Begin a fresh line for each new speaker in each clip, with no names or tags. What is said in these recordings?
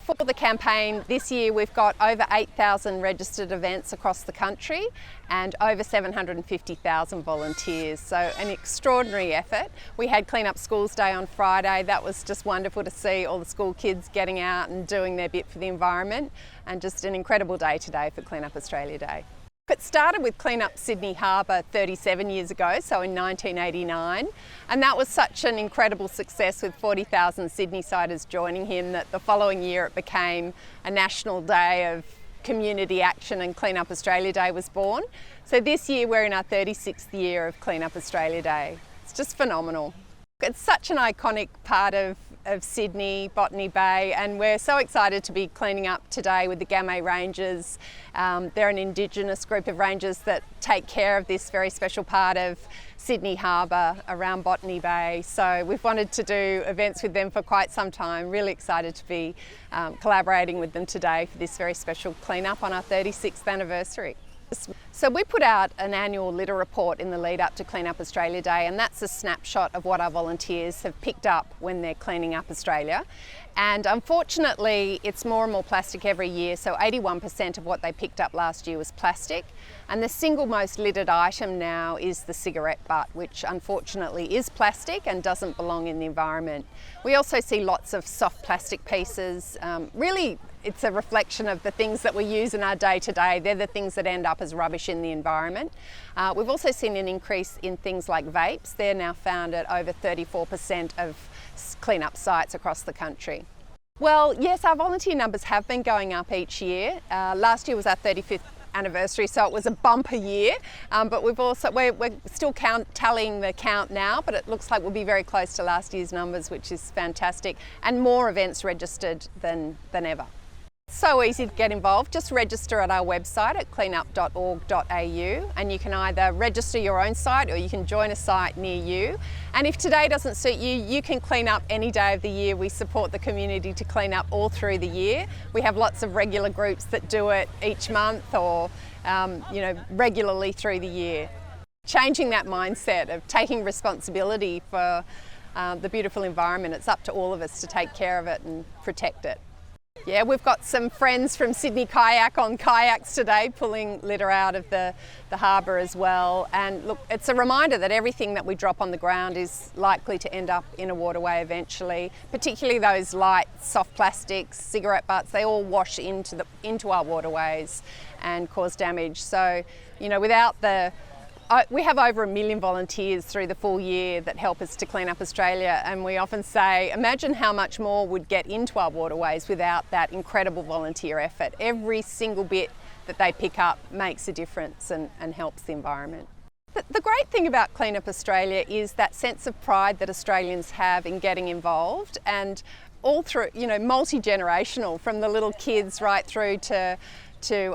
For the campaign this year, we've got over 8,000 registered events across the country and over 750,000 volunteers. So an extraordinary effort. We had Clean Up Schools Day on Friday. That was just wonderful to see all the school kids getting out and doing their bit for the environment, and just an incredible day today for Clean Up Australia Day. It started with Clean Up Sydney Harbour 37 years ago, so in 1989, and that was such an incredible success with 40,000 Sydney-siders joining him that the following year it became a national day of community action, and Clean Up Australia Day was born. So this year we're in our 36th year of Clean Up Australia Day. It's just phenomenal. It's such an iconic part of Sydney, Botany Bay, and we're so excited to be cleaning up today with the Gamay Rangers. They're an Indigenous group of rangers that take care of this very special part of Sydney Harbour around Botany Bay. So we've wanted to do events with them for quite some time. Really excited to be collaborating with them today for this very special cleanup on our 36th anniversary. So we put out an annual litter report in the lead up to Clean Up Australia Day, and that's a snapshot of what our volunteers have picked up when they're cleaning up Australia. And unfortunately, it's more and more plastic every year, so 81% of what they picked up last year was plastic. And the single most littered item now is the cigarette butt, which unfortunately is plastic and doesn't belong in the environment. We also see lots of soft plastic pieces. Really, it's a reflection of the things that we use in our day-to-day. They're the things that end up as rubbish in the environment. We've also seen an increase in things like vapes. They're now found at over 34% of cleanup sites across the country. Well, yes, our volunteer numbers have been going up each year. Last year was our 35th anniversary, so it was a bumper year, but we're still tallying the count now, but it looks like we'll be very close to last year's numbers, which is fantastic, and more events registered than ever. So easy to get involved. Just register at our website at cleanup.org.au, and you can either register your own site or you can join a site near you. And if today doesn't suit you, you can clean up any day of the year. We support the community to clean up all through the year. We have lots of regular groups that do it each month or regularly through the year. Changing that mindset of taking responsibility for the beautiful environment. It's up to all of us to take care of it and protect it. Yeah, we've got some friends from Sydney Kayak on kayaks today pulling litter out of the harbour as well. And look, it's a reminder that everything that we drop on the ground is likely to end up in a waterway eventually, particularly those light soft plastics, cigarette butts. They all wash into our waterways and cause damage. So, we have over 1 million volunteers through the full year that help us to clean up Australia, and we often say, imagine how much more would get into our waterways without that incredible volunteer effort. Every single bit that they pick up makes a difference and helps the environment. The great thing about Clean Up Australia is that sense of pride that Australians have in getting involved, and all through, multi-generational, from the little kids right through to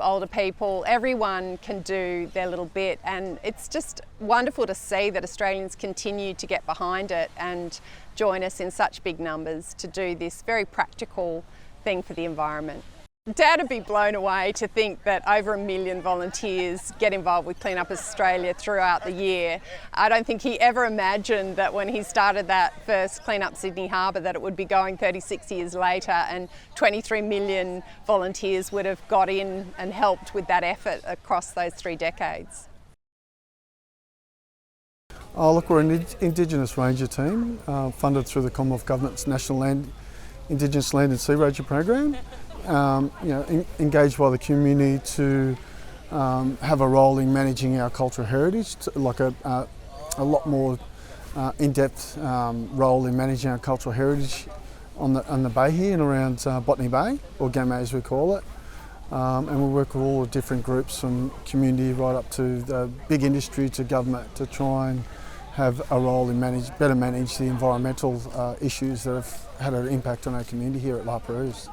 older people. Everyone can do their little bit, and it's just wonderful to see that Australians continue to get behind it and join us in such big numbers to do this very practical thing for the environment. Dad would be blown away to think that over 1 million volunteers get involved with Clean Up Australia throughout the year. I don't think he ever imagined that when he started that first Clean Up Sydney Harbour that it would be going 36 years later and 23 million volunteers would have got in and helped with that effort across those 3 decades.
Oh, look, we're an Indigenous Ranger team funded through the Commonwealth Government's National Indigenous Land and Sea Ranger program. Engaged by the community to have a role in managing our cultural heritage, like a lot more in-depth role in managing our cultural heritage on the bay here and around Botany Bay, or Gamay as we call it. And we work with all the different groups from community right up to the big industry to government to try and have a role in better manage the environmental issues that have had an impact on our community here at La Perouse.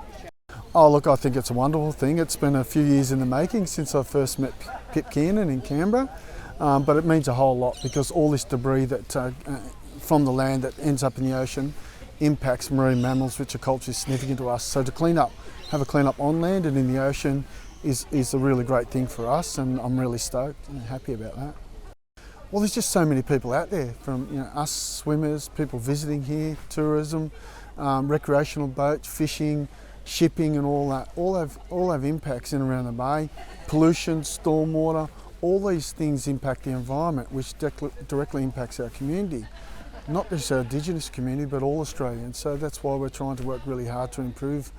Oh look, I think it's a wonderful thing. It's been a few years in the making since I first met Pip Kiernan in Canberra, but it means a whole lot because all this debris that from the land that ends up in the ocean impacts marine mammals, which are culturally significant to us. So to have a clean up on land and in the ocean is a really great thing for us, and I'm really stoked and happy about that. Well, there's just so many people out there, from us swimmers, people visiting here, tourism, recreational boats, fishing, shipping and all that, all have impacts in and around the bay. Pollution, stormwater, all these things impact the environment, which directly impacts our community. Not just our Indigenous community, but all Australians. So that's why we're trying to work really hard to improve,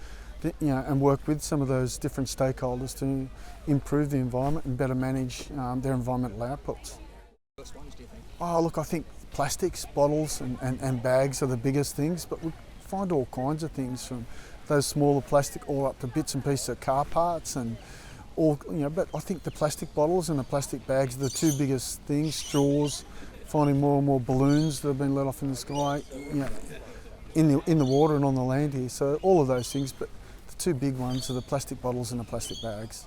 and work with some of those different stakeholders to improve the environment and better manage their environmental outputs.
Which ones do you think?
Oh, look, I think plastics, bottles and bags are the biggest things, but we find all kinds of things, from those smaller plastic all up to bits and pieces of car parts and all, but I think the plastic bottles and the plastic bags are the two biggest things. Straws, finding more and more balloons that have been let off in the sky, in the water and on the land here. So all of those things, but the two big ones are the plastic bottles and the plastic bags.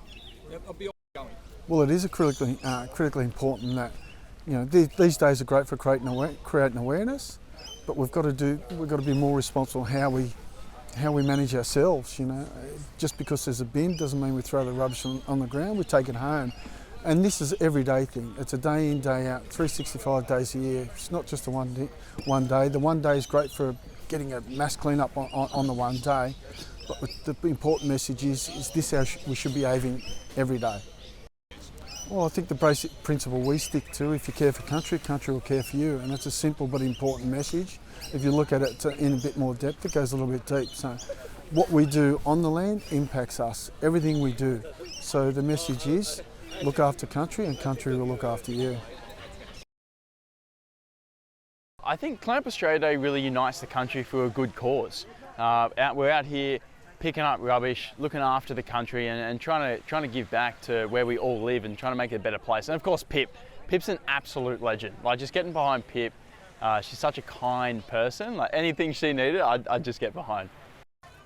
Yep, I'll be going.
Well, it is critically important that, these days are great for creating awareness, but we've got to be more responsible in how we manage ourselves. Just because there's a bin doesn't mean we throw the rubbish on the ground. We take it home. And this is an everyday thing. It's a day in, day out, 365 days a year. It's not just the one day. The one day is great for getting a mass clean up on the one day, but the important message is this how we should be behaving every day. Well, I think the basic principle we stick to, if you care for country, country will care for you. And it's a simple but important message. If you look at it in a bit more depth, it goes a little bit deep. So what we do on the land impacts us, everything we do. So the message is, look after country and country will look after you.
I think Clean Up Australia Day really unites the country for a good cause. We're out here picking up rubbish, looking after the country and trying to give back to where we all live and trying to make it a better place. And of course Pip. Pip's an absolute legend. Like, just getting behind Pip, she's such a kind person. Like, anything she needed, I'd just get behind.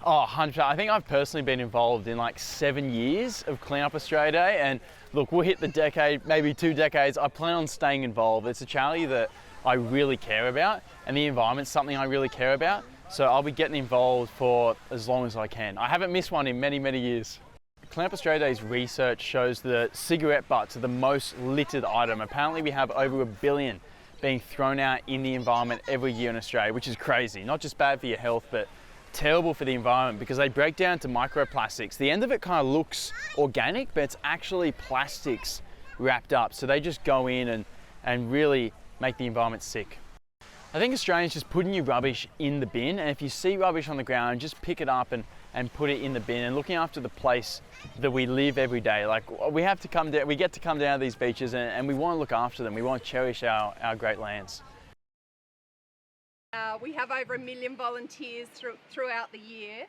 Oh, 100%. I think I've personally been involved in like 7 years of Clean Up Australia Day, and look, we'll hit the decade, maybe 2 decades. I plan on staying involved. It's a charity that I really care about, and the environment's something I really care about. So I'll be getting involved for as long as I can. I haven't missed one in many, many years. Clean Up Australia Day's research shows that cigarette butts are the most littered item. Apparently we have over 1 billion being thrown out in the environment every year in Australia, which is crazy. Not just bad for your health, but terrible for the environment because they break down to microplastics. The end of it kind of looks organic, but it's actually plastics wrapped up. So they just go in and really make the environment sick. I think Australians just putting your rubbish in the bin, and if you see rubbish on the ground, just pick it up and put it in the bin, and looking after the place that we live every day. Like, we get to come down to these beaches and we want to look after them. We want to cherish our great lands.
We have over 1 million volunteers throughout the year,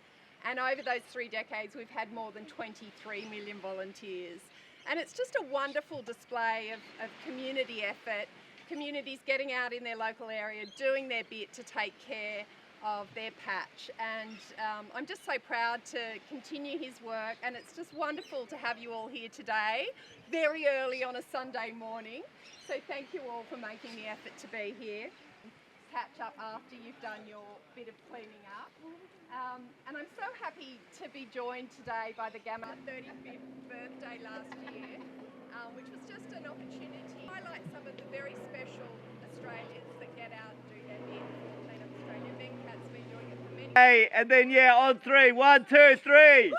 and over those 3 decades we've had more than 23 million volunteers. And it's just a wonderful display of community effort, communities getting out in their local area, doing their bit to take care of their patch. And I'm just so proud to continue his work, and it's just wonderful to have you all here today, very early on a Sunday morning. So thank you all for making the effort to be here. Catch up after you've done your bit of cleaning up. And I'm so happy to be joined today by the Gamma 35th birthday last year, which was just an opportunity to highlight some of the very special Australians that get out and do their bit for Clean Up Australia. Venkat's been doing it for many years.
Hey, and then on 3, 1, 2, 3.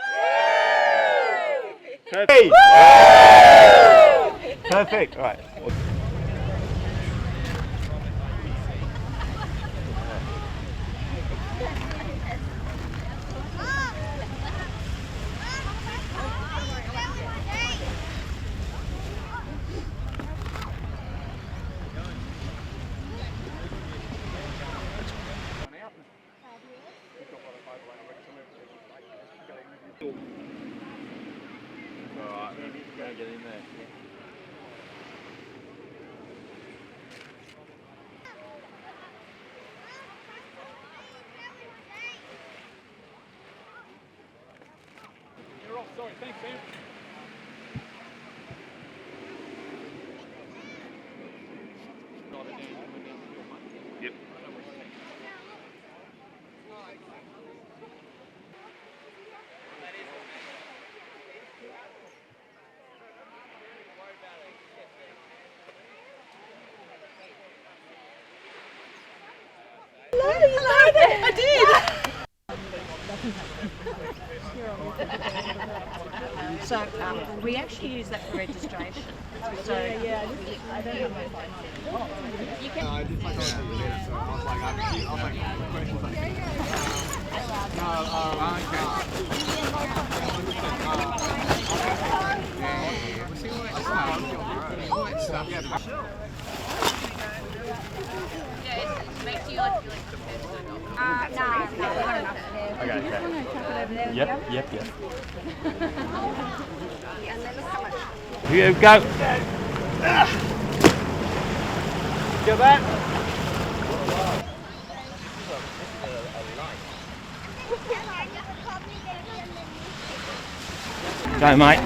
Perfect. Perfect. All right.
Get in there.
You're off, sorry, thanks, Sam.
Yep.
Hello there, I did.
So we actually use that for registration. So I don't have my phone on. You can.
I did like so I was like, I'll make questions like
Okay. Yep.
Here we go. Go back. Go, mate.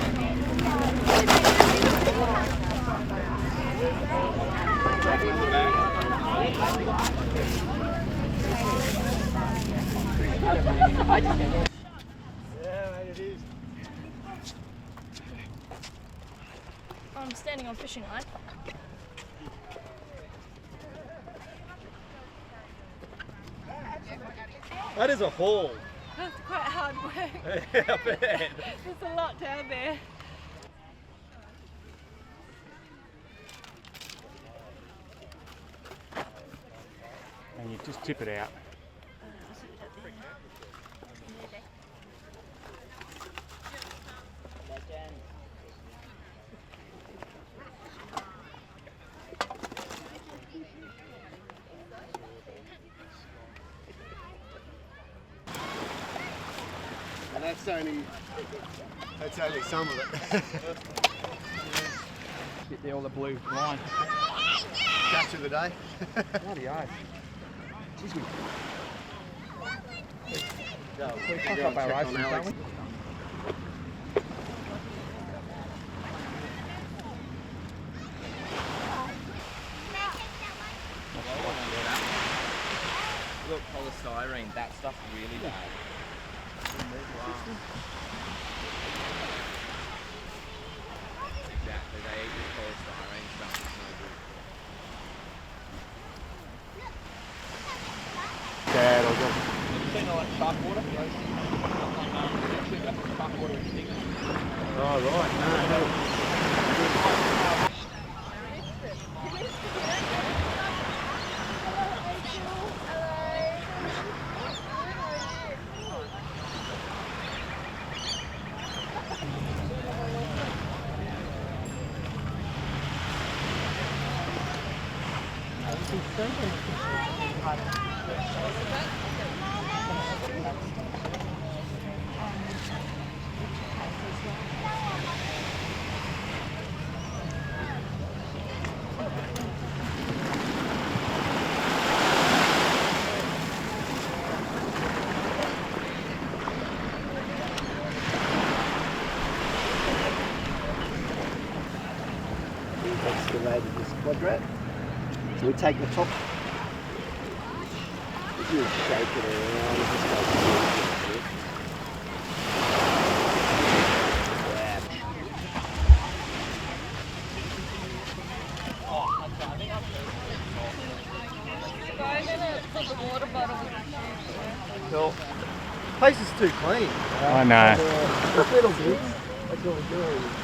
I'm standing on fishing line.
That is a haul.
That's quite hard work.
Yeah, I bet.
There's a lot down there.
And you just tip it out.
And that's only some of it.
get there all the blue line.
Catch of the day.
Bloody oath. Excuse me.
We
fuck up our races, don't we?
Look, polystyrene, that stuff's really bad. Exactly, they eat this polystyrene stuff, it's no good.
Dad, I'll go.
Have you seen all that shark water? That's shark water with stickers.
Oh, right, no.
Excavated this quadrat. So we take the top. If you shake it around, it just goes through.
Cool.
The place is too clean.
I know.
Just little bits. That's all we're doing.